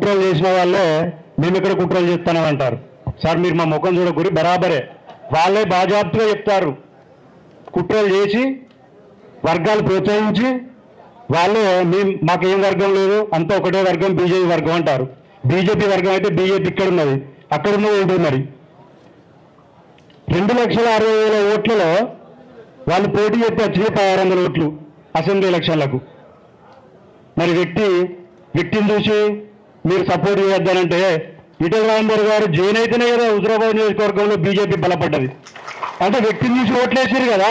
కుట్రలు చేసిన వాళ్ళే మేము ఇక్కడ కుట్రలు చేస్తానని అంటారు. సార్ మీరు మా ముఖం చూడకూరి బరాబరే వాళ్ళే బాజాప్తుగా చెప్తారు. కుట్రలు చేసి వర్గాలు ప్రోత్సహించి వాళ్ళే మాకేం వర్గం లేదు అంతా ఒకటే వర్గం బీజేపీ వర్గం అంటారు. బీజేపీ వర్గం అయితే బీజేపీ ఇక్కడ ఉన్నది, అక్కడ ఉన్నది ఉంటుంది. మరి 2,60,000 ఓట్లలో వాళ్ళు పోటీ చేస్తే వచ్చినాయి 1600 ఓట్లు అసెంబ్లీ ఎలక్షన్లకు. మరి వ్యక్తిని చూసి మీరు సపోర్ట్ చేయొద్దనంటే ఈటెల రాజేందర్ గారు జైన్ అయితేనే కదా హుజురాబాద్ నియోజకవర్గంలో బీజేపీ బలపడ్డది. అంటే వ్యక్తిని చూసి ఓట్లేసారు కదా,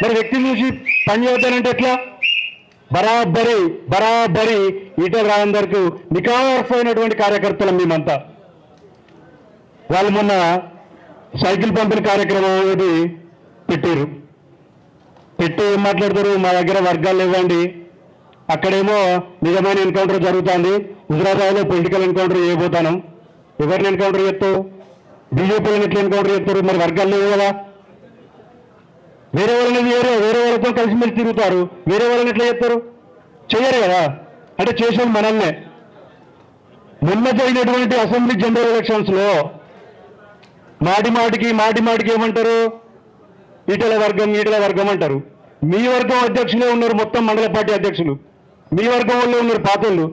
మరి వ్యక్తిని చూసి పని చేయొద్దనంటే ఎట్లా? బరాబరి ఈటెల రాజేందర్కు నికార్సైనటువంటి కార్యకర్తలు మేమంతా. వాళ్ళు మొన్న సైకిల్ పంపిణీ కార్యక్రమం అనేది పెట్టి ఏం మాట్లాడతారు, మా దగ్గర వర్గాలు ఇవ్వండి, అక్కడేమో నిజమైన ఎన్కౌంటర్ జరుగుతుంది, హుజురాబాద్లో పొలిటికల్ ఎన్కౌంటర్ చేయబోతాను. ఎవరిని ఎన్కౌంటర్ చేస్తావు? బీజేపీలను ఎట్లా ఎన్కౌంటర్ చేస్తారు? మరి వర్గాలు లేవు కదా. వేరే వాళ్ళతో కలిసిమెలిసి తిరుగుతారు, వేరే వాళ్ళని ఎట్లా చేస్తారు? చేయరు కదా. అంటే చేసేది మనల్నే. మొన్న జరిగినటువంటి అసెంబ్లీ జనరల్ ఎలక్షన్స్లో మాటికి ఏమంటారు? ఈటెల వర్గం అంటారు. మీ వర్గం అధ్యక్షులే ఉన్నారు, మొత్తం మండల పార్టీ అధ్యక్షులు మీ వర్గం వాళ్ళు ఉన్నారు, పాతోళ్ళు.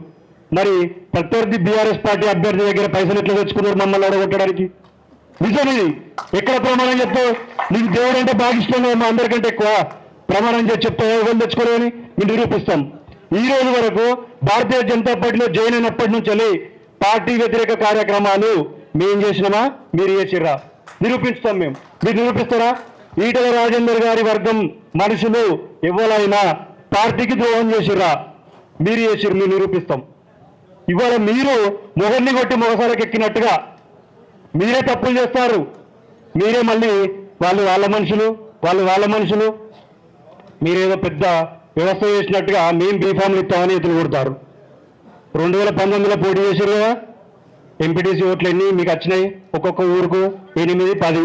మరి ప్రత్యర్థి బీఆర్ఎస్ పార్టీ అభ్యర్థి దగ్గర పైసలు ఎట్లా తెచ్చుకున్నారు మమ్మల్ని ఓడగొట్టడానికి? నిజం ఇది. ఎక్కడ ప్రమాణం చెప్తావు? నీకు దేవుడు అంటే బాగా ఇష్టం, మా అందరికంటే ఎక్కువ ప్రమాణం చేసి చెప్తావు ఎవరు తెచ్చుకోలేని మేము నిరూపిస్తాం. ఈ రోజు వరకు భారతీయ జనతా పార్టీలో జాయిన్ అయినప్పటి నుంచి పార్టీ వ్యతిరేక కార్యక్రమాలు మేము చేసినామా, మీరు చేసిర్రా? నిరూపిస్తాం మేము. మీరు నిరూపిస్తారా? ఈటెల రాజేందర్ గారి వర్గం మనుషులు ఎవరైనా పార్టీకి ద్రోహం చేసిర్రా? మీరు చేసిర్రు, మీరు నిరూపిస్తాం. ఇవాళ మీరు మొగన్ని కొట్టి మొగసాలకు ఎక్కినట్టుగా మీరే తప్పులు చేస్తారు. మీరే మళ్ళీ వాళ్ళ మనుషులు మీరేదో పెద్ద వ్యవస్థ చేసినట్టుగా మేము బీఫామ్లు ఇస్తామని ఎత్తులు కొడతారు. 2019లో పోటీ చేశారు కదా, ఎంపీటీసీ ఓట్లు ఎన్ని మీకు వచ్చినాయి? ఒక్కొక్క ఊరుకు 8, 10.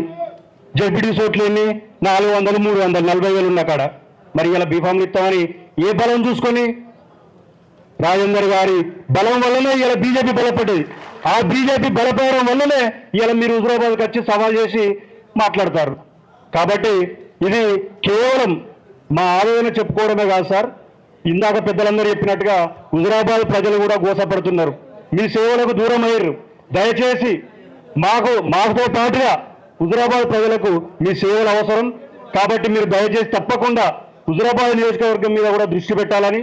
జెడ్పీటీసీ ఓట్లు ఎన్ని? 400, 300, 40,000 ఉన్న కాడ. మరి ఇలా బీఫామ్లు ఇస్తామని ఏ బలం చూసుకొని? రాజేందర్ గారి బలం వల్లనే ఇలా బీజేపీ బలపడ్డది. ఆ బీజేపీ బలపడడం వల్లనే ఇలా మీరు హుజురాబాద్కి వచ్చి సవాల్ చేసి మాట్లాడతారు. కాబట్టి ఇది కేవలం మా ఆవేదన చెప్పుకోవడమే కాదు సార్. ఇందాక పెద్దలందరూ చెప్పినట్టుగా హుజురాబాద్ ప్రజలు కూడా గోసపడుతున్నారు. మీ సేవలకు దూరం అయ్యారు. దయచేసి మాకుతో పాటుగా హుజురాబాద్ ప్రజలకు మీ సేవలు అవసరం. కాబట్టి మీరు దయచేసి తప్పకుండా హుజురాబాద్ నియోజకవర్గం మీద కూడా దృష్టి పెట్టాలని,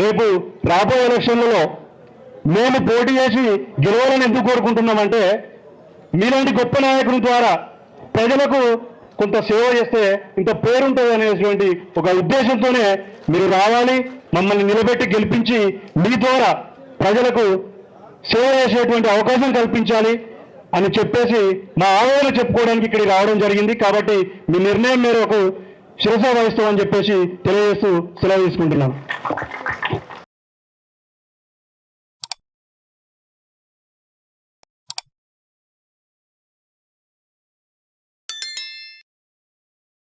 రేపు రాబోయే ఎలక్షన్లలో మేము పోటీ చేసి గెలవాలని ఎందుకు కోరుకుంటున్నామంటే, మీలాంటి గొప్ప నాయకుల ద్వారా ప్రజలకు కొంత సేవ చేస్తే ఇంత పేరుంటుంది అనేటువంటి ఒక ఉద్దేశంతోనే మీరు రావాలి, మమ్మల్ని నిలబెట్టి గెలిపించి మీ ద్వారా ప్రజలకు సేవ చేసేటువంటి అవకాశం కల్పించాలి అని చెప్పేసి మా ఆవేదన చెప్పుకోవడానికి ఇక్కడికి రావడం జరిగింది. కాబట్టి మీ నిర్ణయం మేరకు శిరస వహిస్తామని చెప్పేసి తెలియజేస్తూ సెలవు తీసుకుంటున్నాను.